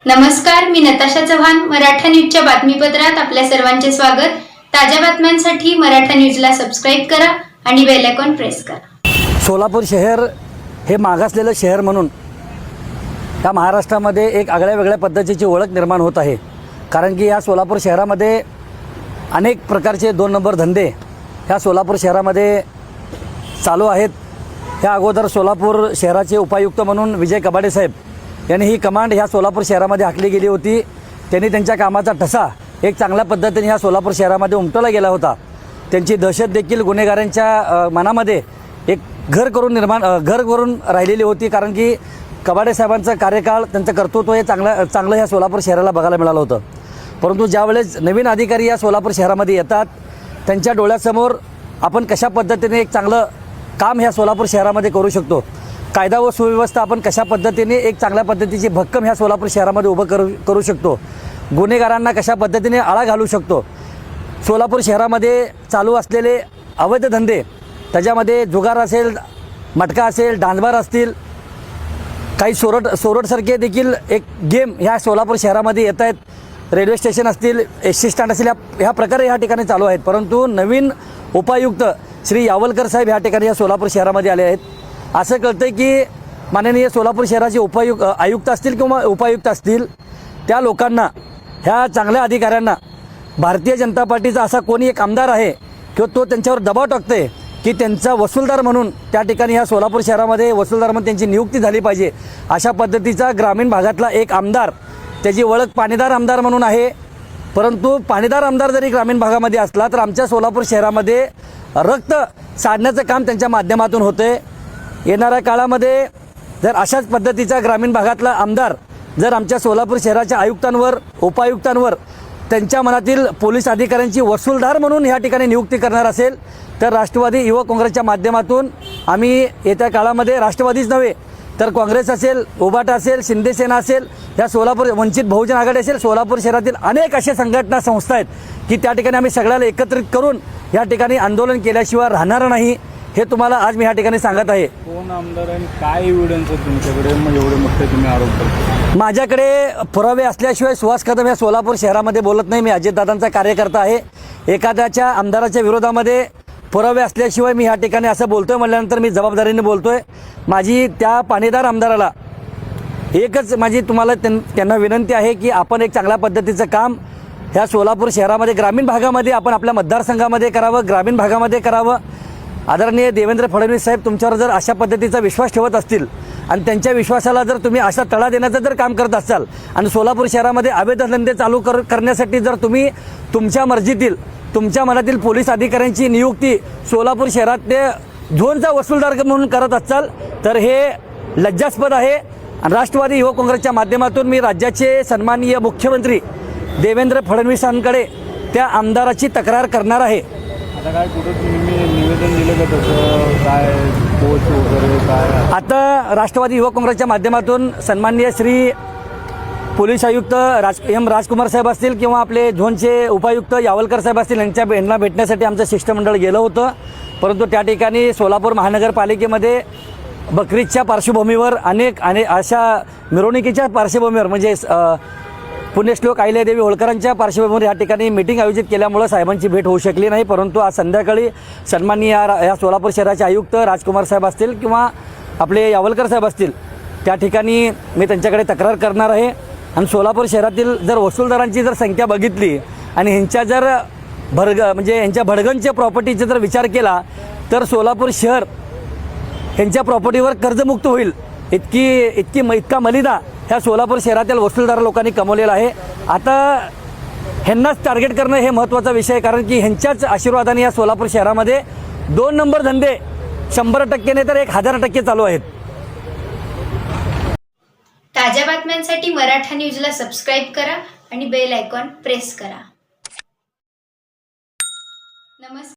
नमस्कार, मी नताशा चव्हाण. मराठा न्यूजच्या बातमीपत्रात आपल्या सर्वांचे स्वागत. ताज्या बातम्यांसाठी मराठा न्यूजला सबस्क्राईब करा आणि बेल आयकॉन प्रेस करा. सोलापूर शहर हे मागासलेलं शहर म्हणून या महाराष्ट्रामध्ये एक आगळ्या वेगळ्या पद्धतीची ओळख निर्माण होत आहे. कारण की या सोलापूर शहरामध्ये अनेक प्रकारचे 2 नंबर धंदे ह्या सोलापूर शहरामध्ये चालू आहेत. ह्या अगोदर सोलापूर शहराचे उपायुक्त म्हणून विजय कबाडे साहेब यांनी ही कमांड ह्या सोलापूर शहरामध्ये हाकली गेली होती. त्यांनी त्यांच्या कामाचा ठसा एक चांगल्या पद्धतीने ह्या सोलापूर शहरामध्ये उमटवला गेला होता. त्यांची दहशत देखील गुन्हेगारांच्या मनामध्ये एक घर करून राहिलेली होती. कारण की कबाडे साहेबांचा कार्यकाळ, त्यांचं कर्तृत्व हे चांगलं ह्या सोलापूर शहराला बघायला मिळालं होतं. परंतु ज्यावेळेस नवीन अधिकारी या सोलापूर शहरामध्ये येतात, त्यांच्या डोळ्यासमोर आपण कशा पद्धतीने एक चांगलं काम ह्या सोलापूर शहरामध्ये करू शकतो, कायदा व सुव्यवस्था आपण कशा पद्धतीने एक चांगल्या पद्धतीची भक्कम ह्या सोलापूर शहरामध्ये उभं करू शकतो, गुन्हेगारांना कशा पद्धतीने आळा घालू शकतो, सोलापूर शहरामध्ये चालू असलेले अवैध धंदे, त्याच्यामध्ये जुगार असेल, मटका असेल, डान्सबार असतील, काही सोरटसारखे देखील एक गेम ह्या सोलापूर शहरामध्ये येत आहेत, रेल्वे स्टेशन असतील, एस.टी. स्टँड असतील, ह्या प्रकारे ह्या ठिकाणी चालू आहेत. परंतु नवीन उपायुक्त श्री यावलकर साहेब ह्या ठिकाणी या सोलापूर शहरामध्ये आले आहेत. असं कळतं की माननीय सोलापूर शहराचे आयुक्त असतील किंवा उपायुक्त असतील, त्या लोकांना, ह्या चांगल्या अधिकाऱ्यांना भारतीय जनता पार्टीचा असा कोणी एक आमदार आहे किंवा तो त्यांच्यावर दबाव टाकतोय की त्यांचा वसूलदार म्हणून त्या ठिकाणी ह्या सोलापूर शहरामध्ये वसूलदार म्हणून त्यांची नियुक्ती झाली पाहिजे. अशा पद्धतीचा ग्रामीण भागातला एक आमदार, त्याची ओळख पाणीदार आमदार म्हणून आहे. परंतु पाणीदार आमदार जरी ग्रामीण भागामध्ये असला तर आमच्या सोलापूर शहरामध्ये रक्त साधण्याचं काम त्यांच्या माध्यमातून होते. येणाऱ्या काळामध्ये जर अशाच पद्धतीचा ग्रामीण भागातला आमदार जर आमच्या सोलापूर शहराच्या आयुक्तांवर, उपायुक्तांवर, त्यांच्या मनातील पोलीस अधिकाऱ्यांची वसूलदार म्हणून ह्या ठिकाणी नियुक्ती करणार असेल तर राष्ट्रवादी युवक काँग्रेसच्या माध्यमातून आम्ही येत्या काळामध्ये राष्ट्रवादीच नव्हे तर काँग्रेस असेल, उभाटा असेल, शिंदेसेना असेल, ह्या सोलापूर वंचित बहुजन आघाडी असेल, सोलापूर शहरातील अनेक अशा संघटना, संस्था आहेत की त्या ठिकाणी आम्ही सगळ्याला एकत्रित करून ह्या ठिकाणी आंदोलन केल्याशिवाय राहणार नाही, हे तुम्हाला आज मी ह्या ठिकाणी सांगत आहे. कोण आमदार आणि काय एव्हिडन्स आहे तुमच्याकडे, एवढे मोठे तुम्ही आरोप करता? माझ्याकडे पुरावे असल्याशिवाय सुहास कदम या सोलापूर शहरामध्ये बोलत नाही. मी अजितदादांचा कार्यकर्ता आहे. एखाद्याच्या आमदाराच्या विरोधामध्ये पुरावे असल्याशिवाय मी ह्या ठिकाणी असं बोलतोय म्हटल्यानंतर मी जबाबदारीने बोलतोय. माझी त्या पाणीदार आमदाराला एकच माझी तुम्हाला त्यांना विनंती आहे की आपण एक चांगल्या पद्धतीचं काम ह्या सोलापूर शहरामध्ये, ग्रामीण भागामध्ये आपण आपल्या मतदारसंघामध्ये करावं, ग्रामीण भागामध्ये करावं. आदरणीय देवेंद्र फडणवीस साहेब तुमच्यावर जर अशा पद्धतीचा विश्वास ठेवत असतील आणि त्यांच्या विश्वासाला जर तुम्ही अशा तडा देण्याचं जर काम करत असाल आणि सोलापूर शहरामध्ये अवैध धंदे चालू करण्यासाठी जर तुम्ही तुमच्या मर्जीतील, तुमच्या मनातील पोलीस अधिकाऱ्यांची नियुक्ती सोलापूर शहरातले झोनचा वसूलदार म्हणून करत असाल तर हे लज्जास्पद आहे. आणि राष्ट्रवादी युवक काँग्रेसच्या माध्यमातून मी राज्याचे सन्माननीय मुख्यमंत्री देवेंद्र फडणवीसांकडे त्या आमदाराची तक्रार करणार आहे. आता काय कुठं तुम्ही निवेदन दिलं का तसं, काय पोस्ट वगैरे काय? आता राष्ट्रवादी युवक काँग्रेसच्या माध्यमातून सन्माननीय श्री पोलीस आयुक्त राजकुमार साहेब असतील किंवा आपले झोनचे उपायुक्त यावलकर साहेब असतील, यांना भेटण्यासाठी आमचं शिष्टमंडळ गेलं होतं. परंतु त्या ठिकाणी सोलापूर महानगरपालिकेमध्ये बकरीदच्या पार्श्वभूमीवर अनेक अशा मिरवणुकीच्या पार्श्वभूमीवर म्हणजे पुण्यश्लोक अहिल्यादेवी होळकरांच्या पार्श्वभूमीवर या ठिकाणी मीटिंग आयोजित केल्यामुळं साहेबांची भेट होऊ शकली नाही. परंतु आज संध्याकाळी सन्माननीय या सोलापूर शहराचे आयुक्त राजकुमार साहेब असतील किंवा आपले यावलकर साहेब असतील, त्या ठिकाणी मी त्यांच्याकडे तक्रार करणार आहे. आणि सोलापूर शहरातील जर वसूलदारांची जर संख्या बघितली आणि ह्यांच्या जर ह्यांच्या भडगनच्या प्रॉपर्टीचा जर विचार केला तर सोलापूर शहर ह्यांच्या प्रॉपर्टीवर कर्जमुक्त होईल. इतका मलिदा ह्या सोलापूर शहरातील वसूलदार लोकांनी कमवलेला आहे. आता ह्यांनाच टार्गेट करणं हे महत्त्वाचा विषय आहे. कारण की ह्यांच्याच आशीर्वादाने या सोलापूर शहरामध्ये 2 नंबर धंदे 100% नाही तर 1000% चालू आहेत. ताज्या बातम्यांसाठी मराठा न्यूजला सबस्क्राईब करा आणि बेल आयकॉन प्रेस करा. नमस्कार.